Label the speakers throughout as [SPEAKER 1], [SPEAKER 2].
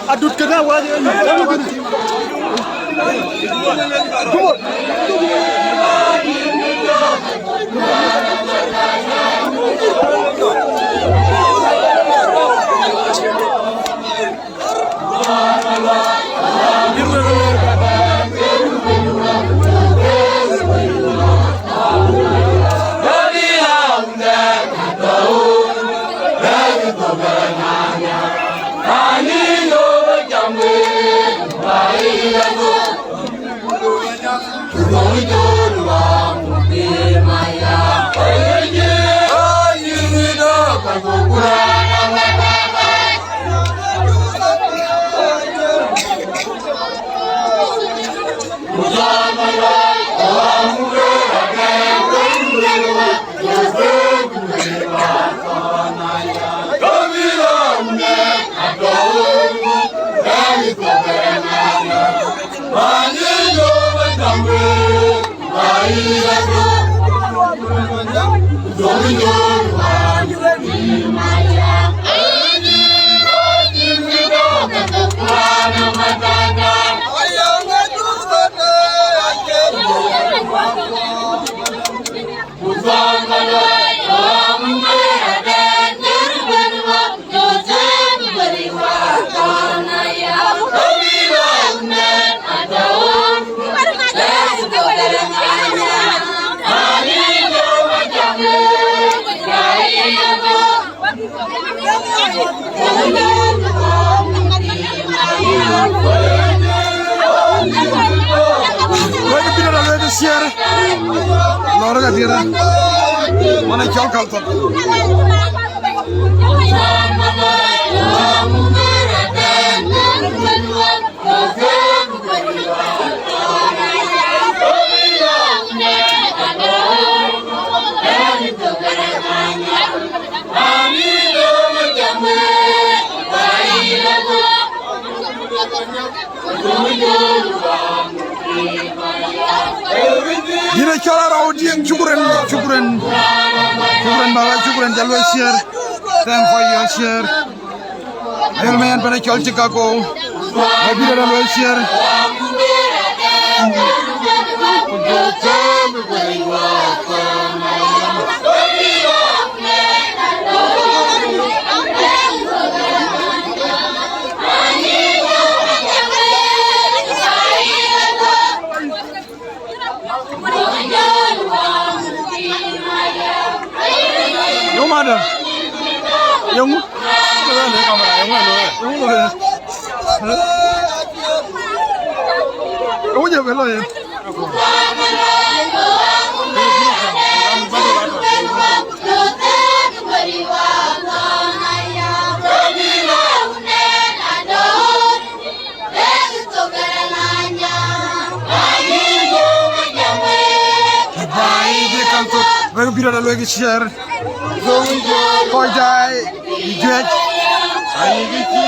[SPEAKER 1] adut kena wajib. Lora tira, mana jauh kau tu? Dina cara audieng syukuran bala syukuran jalwa share thank for your share ayol mayan pada chol Chicago abira jalwa share ada yang baru bila ada lagi share koi jai dijual ayi gitu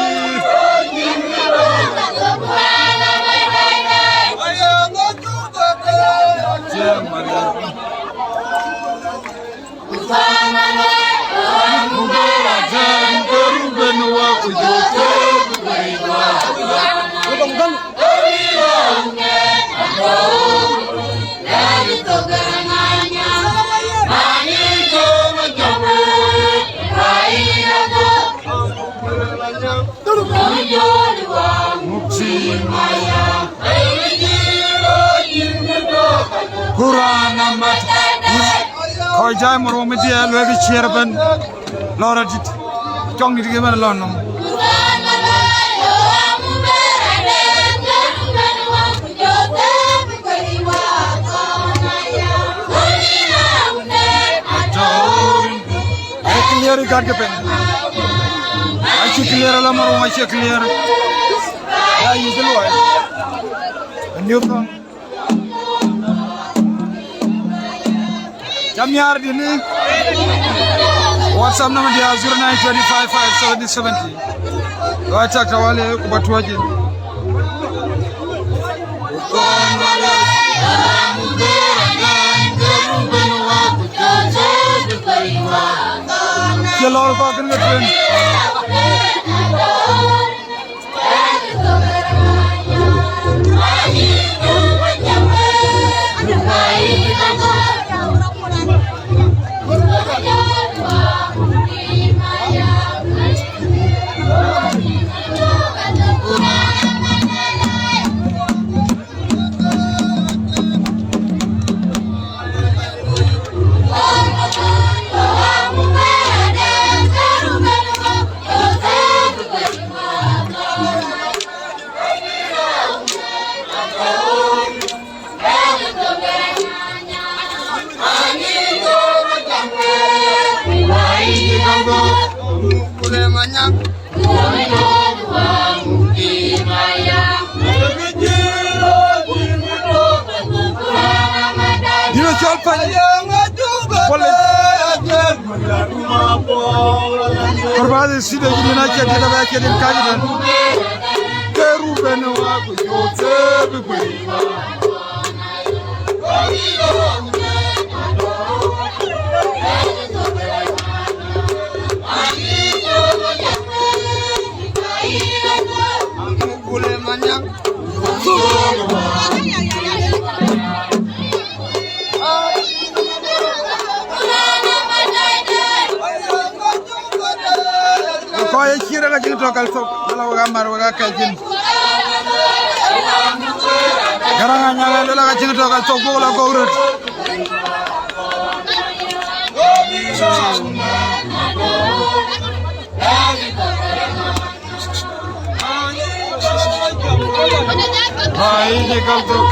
[SPEAKER 1] koi jai moro meti lagi share ban lora jit chong ni ke mana lon clear ikan ke pen aci clear ala moro aci clear ya itu loh new to Jamyar dini WhatsApp nama dia 09255770 wacha kawale kubatuaje Jalur pakai ngetrend Korbaade sida jina ke da ba ke din kajidan keru benwa ku yote be kule manyang Kaya kira lagi tokal sok, kalau gambar waga kajin. Garangan nyala lola kajin tokal sok, bola kourut. Hai je kaltuk.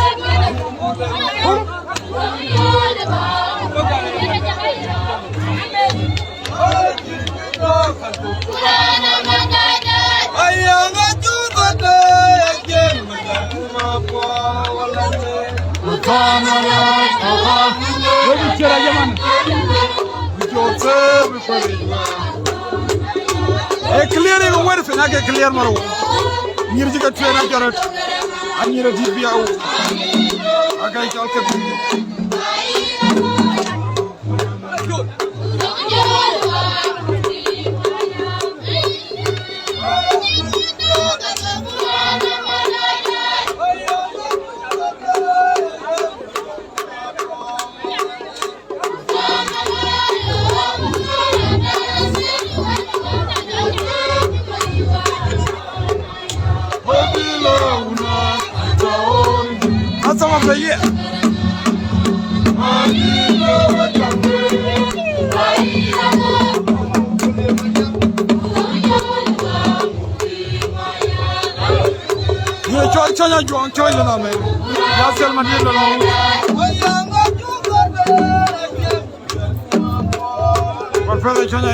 [SPEAKER 1] Clearing away from I get clear maro. Near the train of Jarrett. I need a DBO. I got some of the year. Join the name. Yasel Madrid. What further China?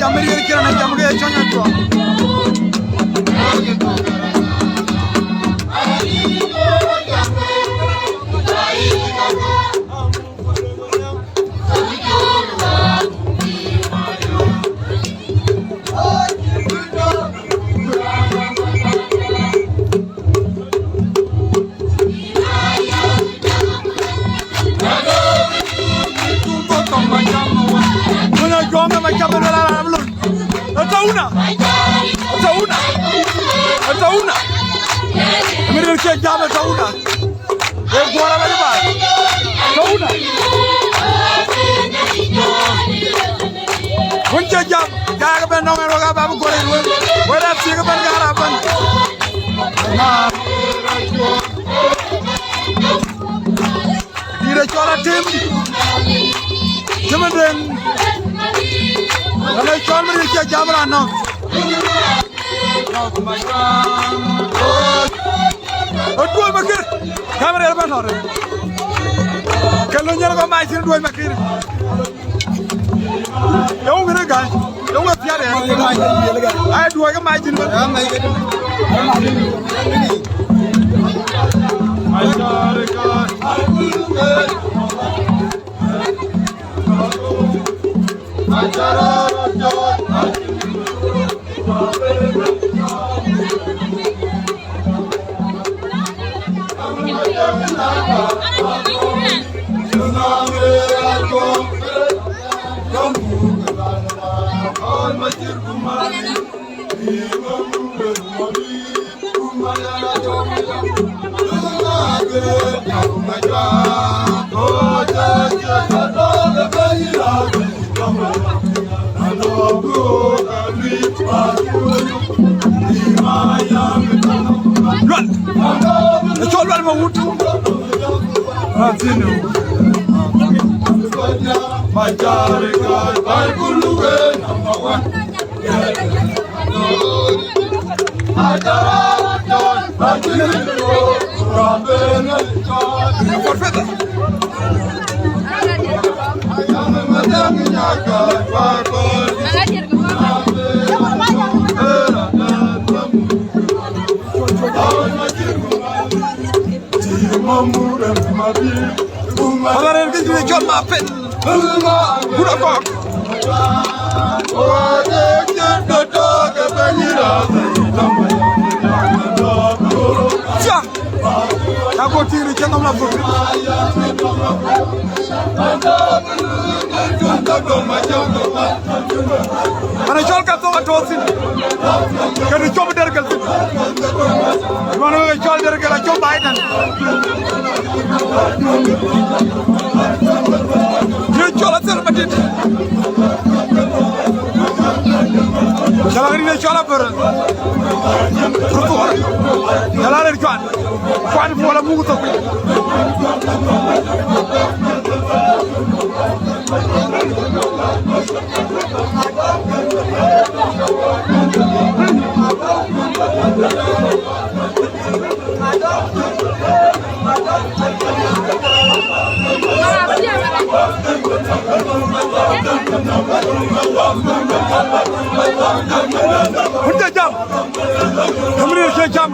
[SPEAKER 1] Amerika kira na jamu ya chanya chwa. Atauna. Amerika jamu atauna. Gora bali ba. Atauna. Kunja jam, jaga ben nongen waga babu gore ruwe. Wala siga ban gara ban. Dire chola tim. Jamaden. Wala chol Amerika jamu ra no. Dua makir, kamera apa sore? Kalau nyala kau macam dua makir. Yang mana kan? Yang mana tiada? Ayah dua kan macam mana? John Mappin. Good o'clock. John. I go to the channel of أنا شغل كاتو أتوصل كانوا يشوفوا درجة ما أنا يشوفوا درجة أشوف بايدن يشوفوا أصير بديت شلون يشوفوا برا شلون يرجعون فان فولا مو تقول Udah jam, kemudian saya jam.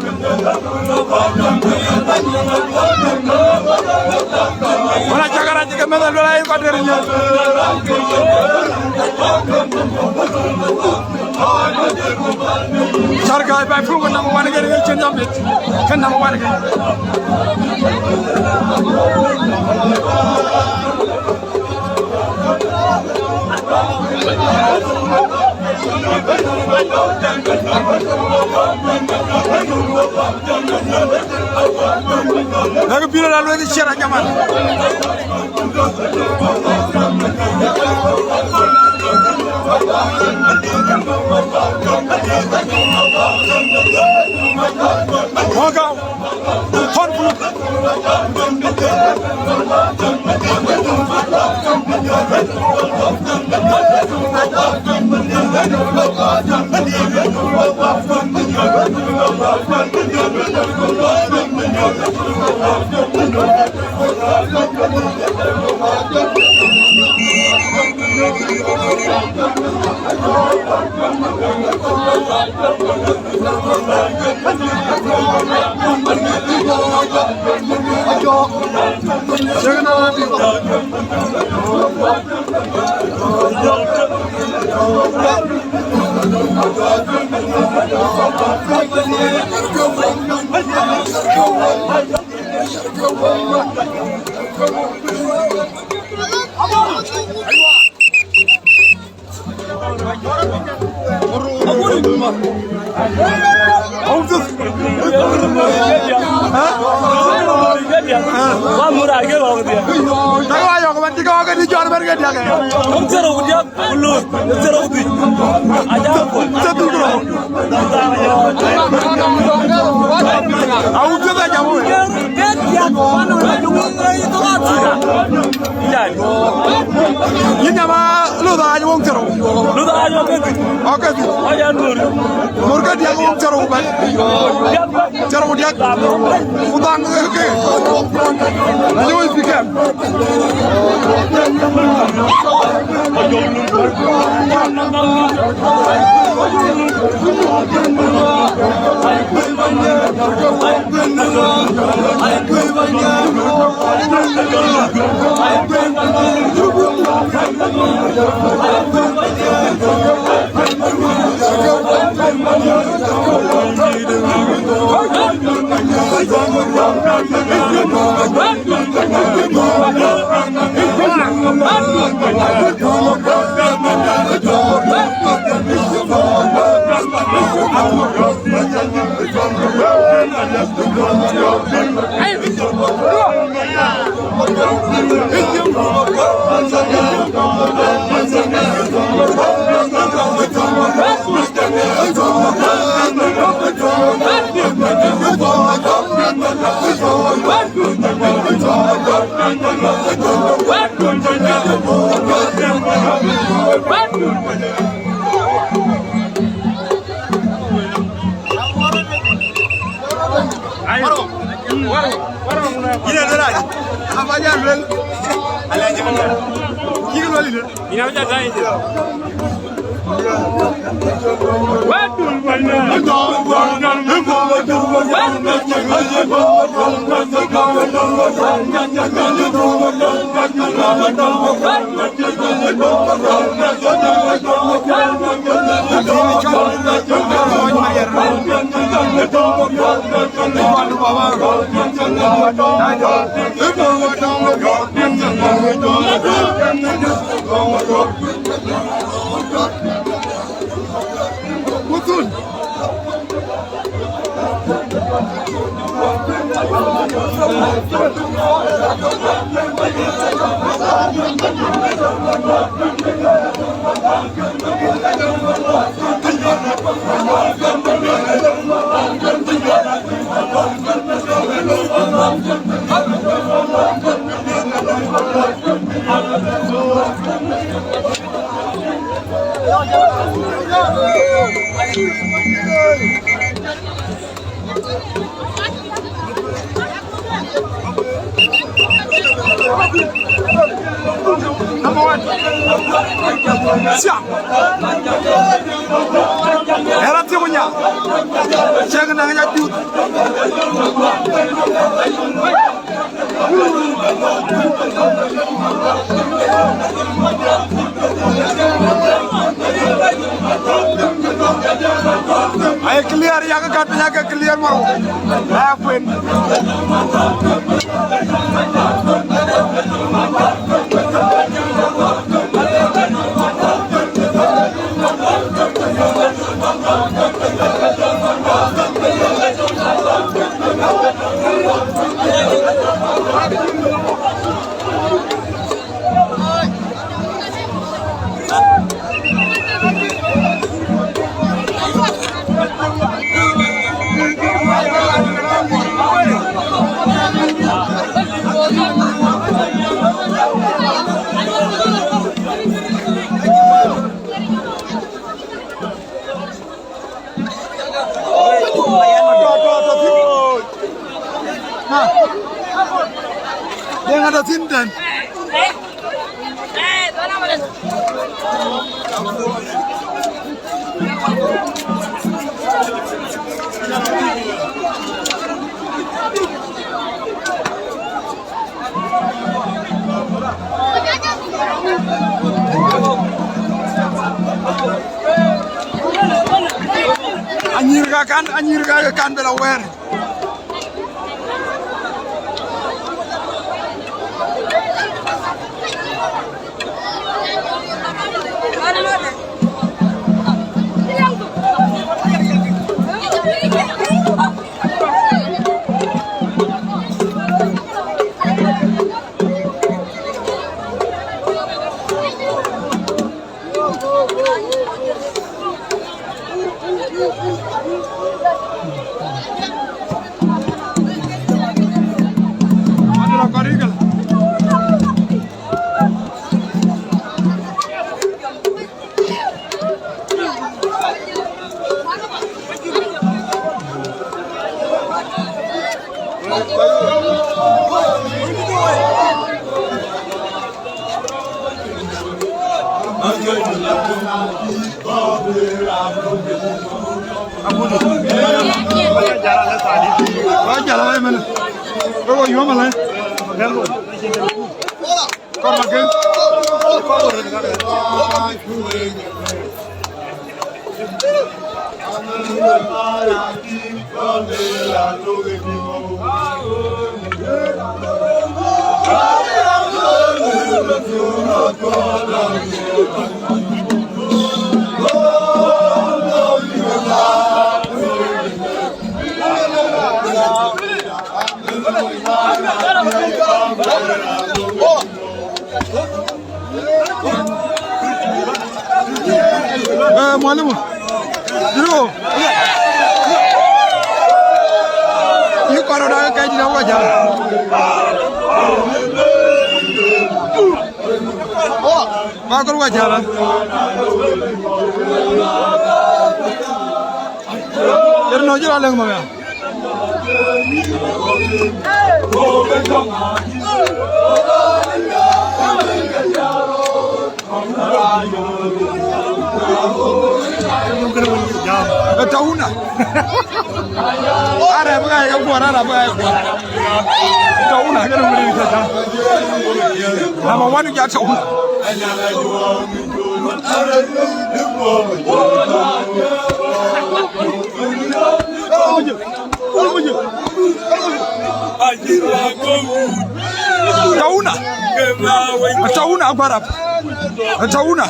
[SPEAKER 1] Mana cakaran jika mana dua lain kadernya. Sarga ibu ibu kan nama mana kiri cenjam bet, kan nama mana kiri. Lagu bila lalu ini siapa zaman? Mogau, Honflu. Ini apa? Lu dah aja wong ceruk. Lu dah aja oke. Oke tu. Aja nur. Nur kan dia wong ceruk kan. Ceruk dia. Udang oke. Lalu fikir. Ini adalah apa aja bel? Ada aja bel. Kira beli deh. Ini apa aja ini? Siap. Herat sih punya. Saya kena nyajut. Ayo clear ya ke katanya ke clear mau. Ayo Yang ada sinten. Anjir kan bela wer. Jalan mana? Kau yang mana? Kau makan? Malam, dulu. Ini kalau dah kayak di bawah jalan. Mak keluar jalan. Jadi nojol ada yang mana? tauna ara baka ya kuara ara baka ya kuara tauna kana muri ta ama wani ya tauna tauna agora tauna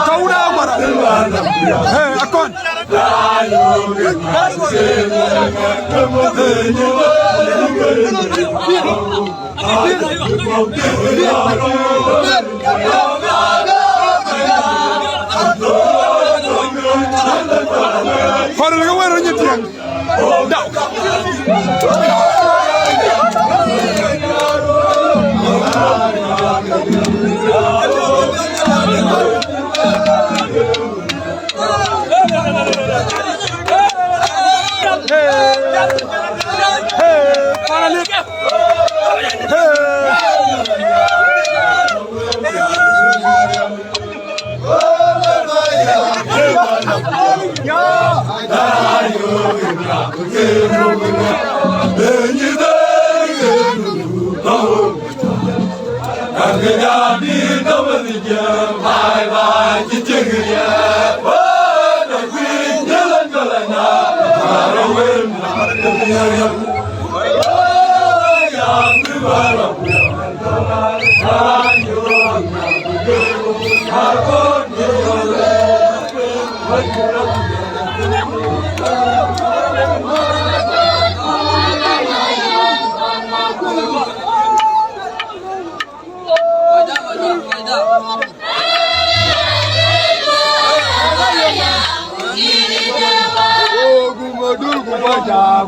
[SPEAKER 1] tauna agora akon para lo que bueno ni tiang dau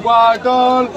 [SPEAKER 1] Guadal.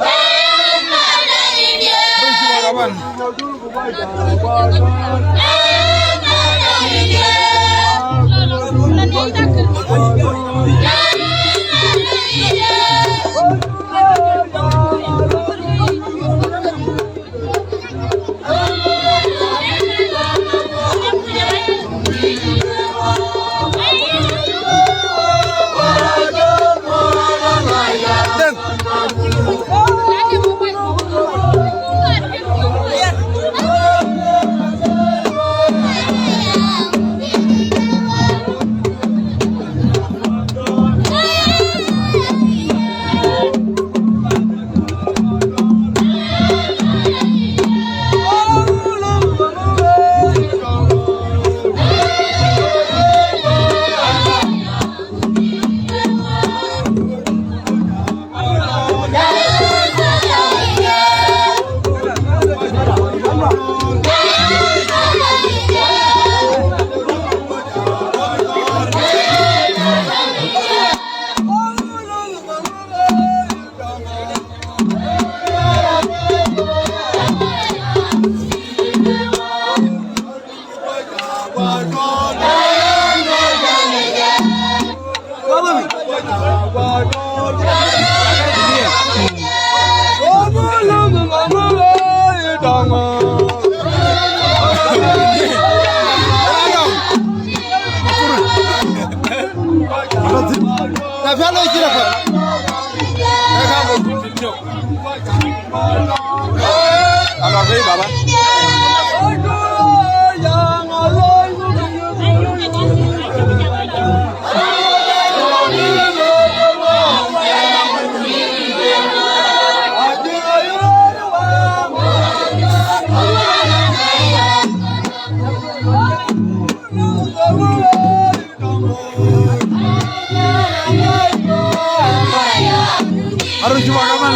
[SPEAKER 1] Harus juga kapan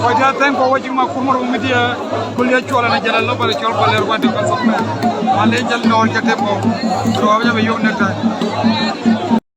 [SPEAKER 2] Wajah tengko wajib makumur umidia kuliah cuala na jalan lo pada cual baler pada kan sampai. Malay jalan orang kete po. Terus apa je bayar nak